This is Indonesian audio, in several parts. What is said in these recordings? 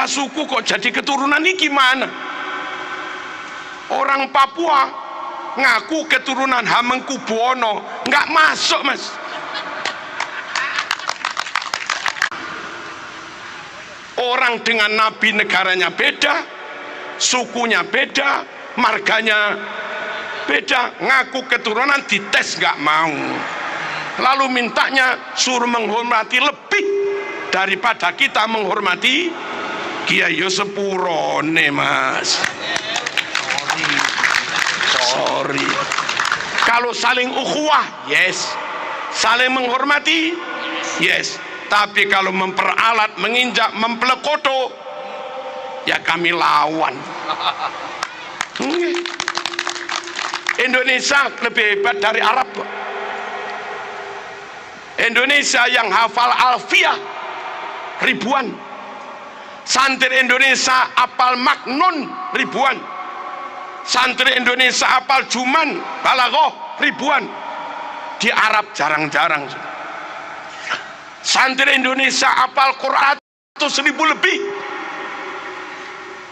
beda suku kok jadi keturunan ini gimana? Orang Papua ngaku keturunan Hamengkubuwono, nggak masuk mas. Orang dengan nabi negaranya beda, sukunya beda, marganya beda, ngaku keturunan dites nggak mau. Lalu mintanya suruh menghormati lebih daripada kita menghormati Kiai sepurone mas. Sorry. Kalau saling ukhuwah, yes. Saling menghormati, yes. Tapi kalau memperalat, menginjak, mempelekoto, ya kami lawan. Indonesia lebih hebat dari Arab. Indonesia yang hafal alfiah ribuan, santri Indonesia apal maknun ribuan, santri Indonesia apal juman balaghah ribuan. Di Arab jarang-jarang. Santri Indonesia apal Quran 100.000 lebih.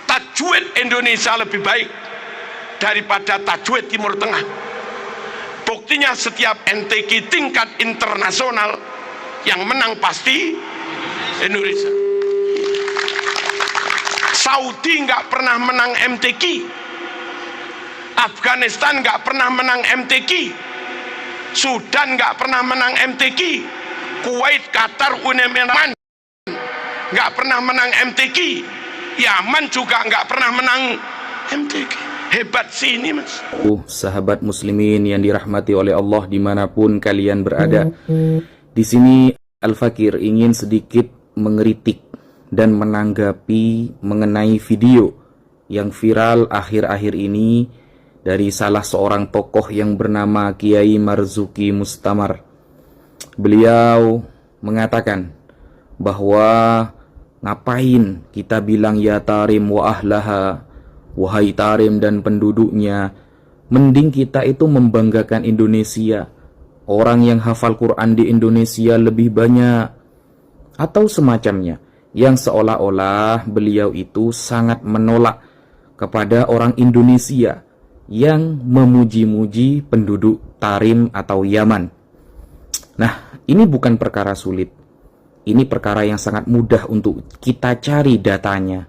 Tajwid Indonesia lebih baik daripada tajwid Timur Tengah. Buktinya setiap MTQ tingkat internasional yang menang pasti Indonesia. Saudi nggak pernah menang MTQ, Afghanistan nggak pernah menang MTQ, Sudan nggak pernah menang MTQ, Kuwait, Qatar, Uni Emirat nggak pernah menang MTQ, Yaman juga nggak pernah menang MTQ. Hebat sih ini mas. Sahabat muslimin yang dirahmati oleh Allah dimanapun kalian berada. Di sini Al-Fakir ingin sedikit mengeritik dan menanggapi mengenai video yang viral akhir-akhir ini dari salah seorang tokoh yang bernama Kiai Marzuki Mustamar. Beliau mengatakan bahwa ngapain kita bilang ya tarim wa ahlaha, wahai Tarim dan penduduknya, mending kita itu membanggakan Indonesia. Orang yang hafal Quran di Indonesia lebih banyak, atau semacamnya, yang seolah-olah beliau itu sangat menolak kepada orang Indonesia yang memuji-muji penduduk Tarim atau Yaman. Nah, ini bukan perkara sulit. Ini perkara yang sangat mudah untuk kita cari datanya,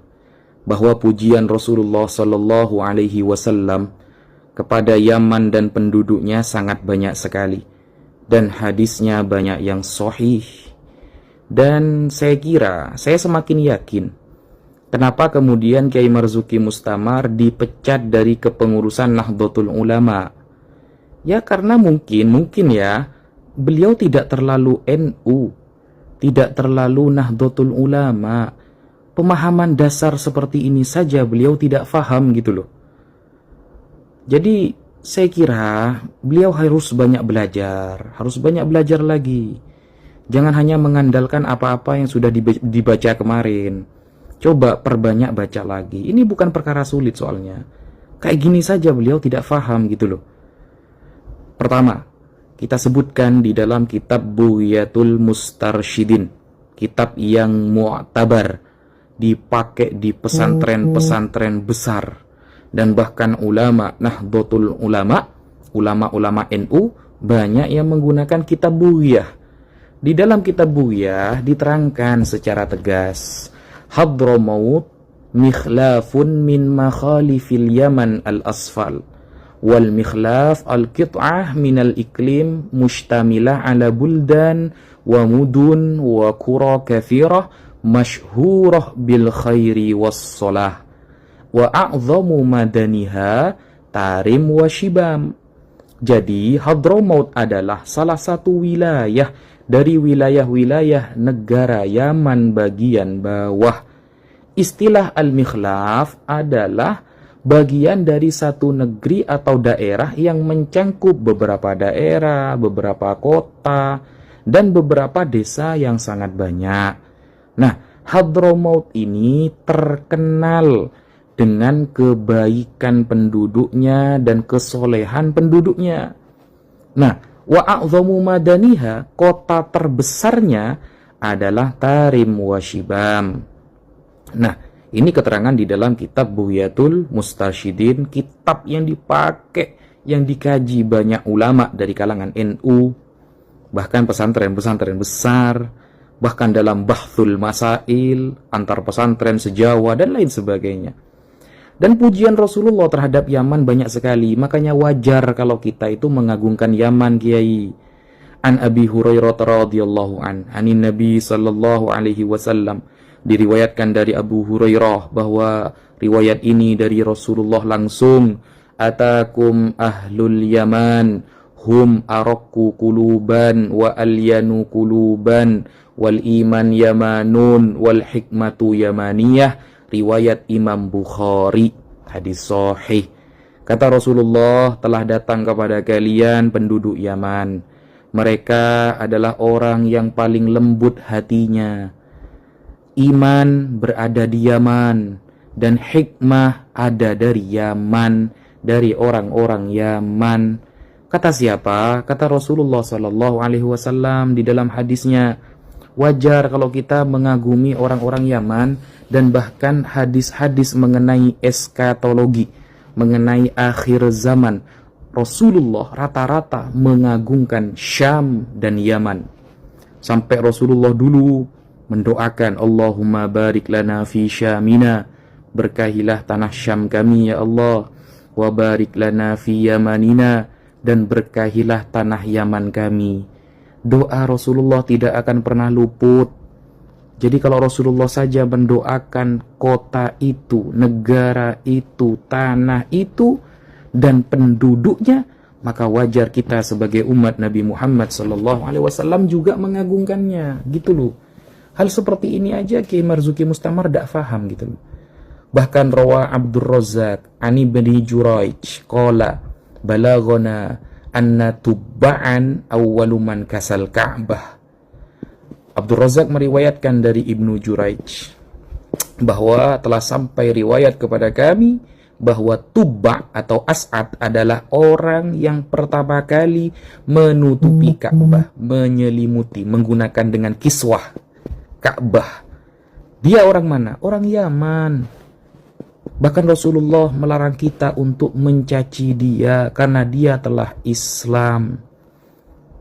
bahwa pujian Rasulullah Shallallahu Alaihi Wasallam kepada Yaman dan penduduknya sangat banyak sekali, dan hadisnya banyak yang sahih. Dan saya kira, saya semakin yakin kenapa kemudian Kiai Marzuki Mustamar dipecat dari kepengurusan Nahdlatul Ulama. Ya karena mungkin ya beliau tidak terlalu NU, tidak terlalu Nahdlatul Ulama. Pemahaman dasar seperti ini saja beliau tidak faham gitu loh. Jadi saya kira beliau harus banyak belajar lagi. Jangan hanya mengandalkan apa-apa yang sudah dibaca kemarin. Coba perbanyak baca lagi. Ini bukan perkara sulit soalnya. Kayak gini saja beliau tidak faham gitu loh. Pertama, kita sebutkan di dalam kitab Bughyatul Mustarsyidin, kitab yang mu'tabar, dipakai di pesantren-pesantren besar, dan bahkan ulama Nahdlatul Ulama, ulama-ulama NU banyak yang menggunakan kitab Bughyah. Di dalam kitab Bughyah diterangkan secara tegas, Hadramaut mikhlafun min makhalifil Yaman al-asfal, wal mikhlaf al-qit'ah min al-iklim mushtamilah ala buldan wa mudun wa qura kathirah masyhurah bil khairi was salah wa a'zamu madaniha Tarim wa Shibam. Jadi Hadramaut adalah salah satu wilayah dari wilayah-wilayah negara Yaman bagian bawah. Istilah al-mikhlaf adalah bagian dari satu negeri atau daerah yang mencangkup beberapa daerah, beberapa kota, dan beberapa desa yang sangat banyak. Nah, Hadramaut ini terkenal dengan kebaikan penduduknya dan kesolehan penduduknya. Nah, wa a'zamu madaniha, kota terbesarnya adalah Tarim wa Shibam. Nah, Ini keterangan di dalam kitab Bughyatul Mustarsyidin, kitab yang dipakai, yang dikaji banyak ulama dari kalangan NU, bahkan pesantren-pesantren besar, bahkan dalam bahthul masail antar pesantren sejawa dan lain sebagainya. Dan pujian Rasulullah terhadap Yaman banyak sekali, makanya wajar kalau kita itu mengagungkan Yaman, Kiai. An Abi Hurairah radhiyallahu anin Nabi sallallahu alaihi wasallam, diriwayatkan dari Abu Hurairah bahwa riwayat ini dari Rasulullah langsung, atakum ahlul Yaman hum araqu quluban wa alyanu quluban wal iman yamanun wal hikmatu yamaniyah, riwayat Imam Bukhari, hadis sahih. Kata Rasulullah, telah datang kepada kalian penduduk Yaman, mereka adalah orang yang paling lembut hatinya, iman berada di Yaman, dan hikmah ada dari Yaman, dari orang-orang Yaman. Kata siapa? Kata Rasulullah sallallahu alaihi wasallam di dalam hadisnya, wajar kalau kita mengagumi orang-orang Yaman, dan bahkan hadis-hadis mengenai eskatologi, mengenai akhir zaman, Rasulullah rata-rata mengagungkan Syam dan Yaman. Sampai Rasulullah dulu mendoakan, Allahumma barik lana fi Syamina, berkahilah tanah Syam kami ya Allah, wa barik lana fi Yamanina, dan berkahilah tanah Yaman kami. Doa Rasulullah tidak akan pernah luput. Jadi kalau Rasulullah saja mendoakan kota itu, negara itu, tanah itu, dan penduduknya, maka wajar kita sebagai umat Nabi Muhammad SAW juga mengagungkannya. Gitu loh. Hal seperti ini aja Kiai Marzuki Mustamar tidak faham gitu loh. Bahkan rawa Abdul Razzaq ani bin Juraij qala balagona anna tubba'an awwalu man kasal Ka'bah. Abdul Razzaq meriwayatkan dari Ibnu Juraij bahwa telah sampai riwayat kepada kami bahwa Tubba' atau As'ad adalah orang yang pertama kali menutupi Ka'bah, menyelimuti, menggunakan dengan kiswah Ka'bah. Dia orang mana? Orang Yaman. Bahkan Rasulullah melarang kita untuk mencaci dia karena dia telah Islam.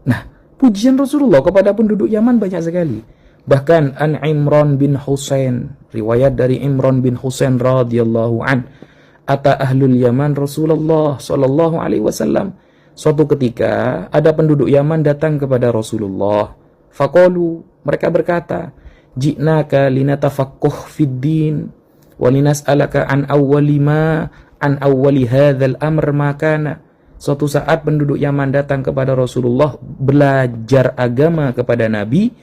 Nah, pujian Rasulullah kepada penduduk Yaman banyak sekali. Bahkan an Imran bin Husain, riwayat dari Imran bin Husain radhiyallahu an, ata ahlul Yaman Rasulullah sallallahu alaihi wasallam. Suatu ketika ada penduduk Yaman datang kepada Rasulullah. Faqalu, mereka berkata, ji'naka linatafaqquh fid din wa linas'alaka an awwali hadzal amr makana. Suatu saat penduduk Yaman datang kepada Rasulullah belajar agama kepada Nabi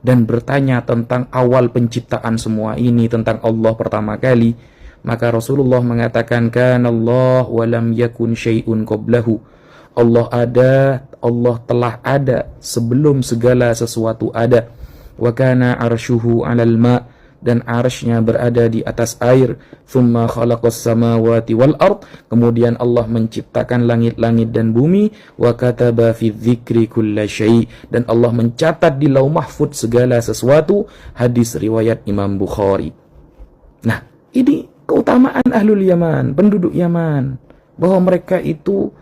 dan bertanya tentang awal penciptaan semua ini, tentang Allah pertama kali. Maka Rasulullah mengatakan, kana Allah wa lam yakun syai'un qablahu. Allah ada, Allah telah ada sebelum segala sesuatu ada. Wa kana arsyuhu 'alal ma', dan arsy-Nya berada di atas air. Tsumma khalaqas samawati wal ard, kemudian Allah menciptakan langit-langit dan bumi. Wa kataba fi dzikri kulla syai', dan Allah mencatat di Lauh Mahfuz segala sesuatu. Hadis riwayat Imam Bukhari. Nah, ini keutamaan ahlul Yaman, penduduk Yaman, bahwa mereka itu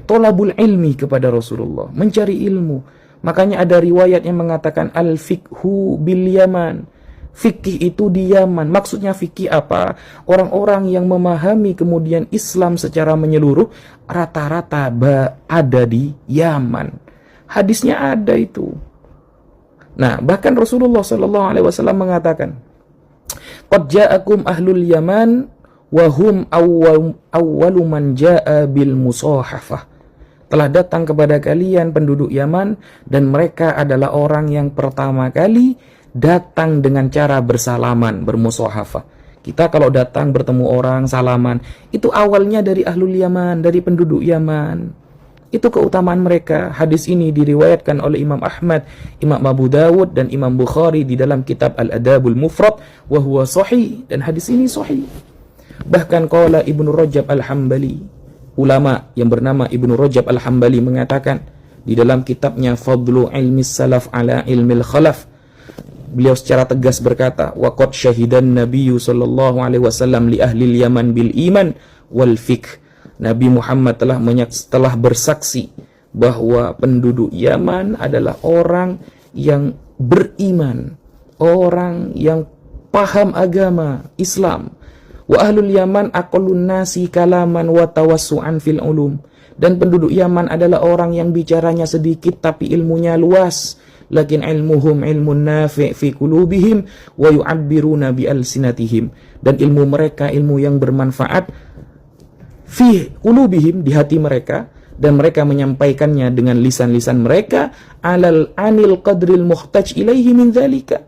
tolabul ilmi kepada Rasulullah, mencari ilmu. Makanya ada riwayat yang mengatakan al-fiqhu bil Yaman, fikih itu di Yaman. Maksudnya fikih apa? Orang-orang yang memahami kemudian Islam secara menyeluruh rata-rata ada di Yaman. Hadisnya ada itu. Nah, bahkan Rasulullah SAW mengatakan, qad ja'akum ahlul Yaman wa hum awwalu man ja'a bil musahafah. Telah datang kepada kalian penduduk Yaman, dan mereka adalah orang yang pertama kali datang dengan cara bersalaman, bermusahafah. Kita kalau datang bertemu orang salaman, itu awalnya dari ahlul Yaman, dari penduduk Yaman. Itu keutamaan mereka. Hadis ini diriwayatkan oleh Imam Ahmad, Imam Abu Dawud, dan Imam Bukhari di dalam kitab Al-Adabul Mufrad, wa huwa sahih, dan hadis ini sahih. Bahkan qala Ibnu Rajab Al-Hambali, ulama yang bernama Ibnu Rajab Al-Hambali mengatakan di dalam kitabnya Fadlu Ilmi Salaf ala Ilmil Khalaf, beliau secara tegas berkata, waqad syahidan nabiyyu sallallahu alaihi wasallam li ahli Yaman bil iman wal fiqh. Nabi Muhammad telah bersaksi bahwa penduduk Yaman adalah orang yang beriman, orang yang paham agama Islam. Wa ahlul Yaman aqallun nasi kalaman wa tawassu'an fil ulum. Dan penduduk Yaman adalah orang yang bicaranya sedikit tapi ilmunya luas. Lakin ilmuhum ilmun nafi' fi qulubihim wa yu'abbiruna bi alsinatihim. Dan ilmu mereka ilmu yang bermanfaat fi qulubihim, di hati mereka, dan mereka menyampaikannya dengan lisan-lisan mereka anil qadril muhtaj ilaihi min dzalika,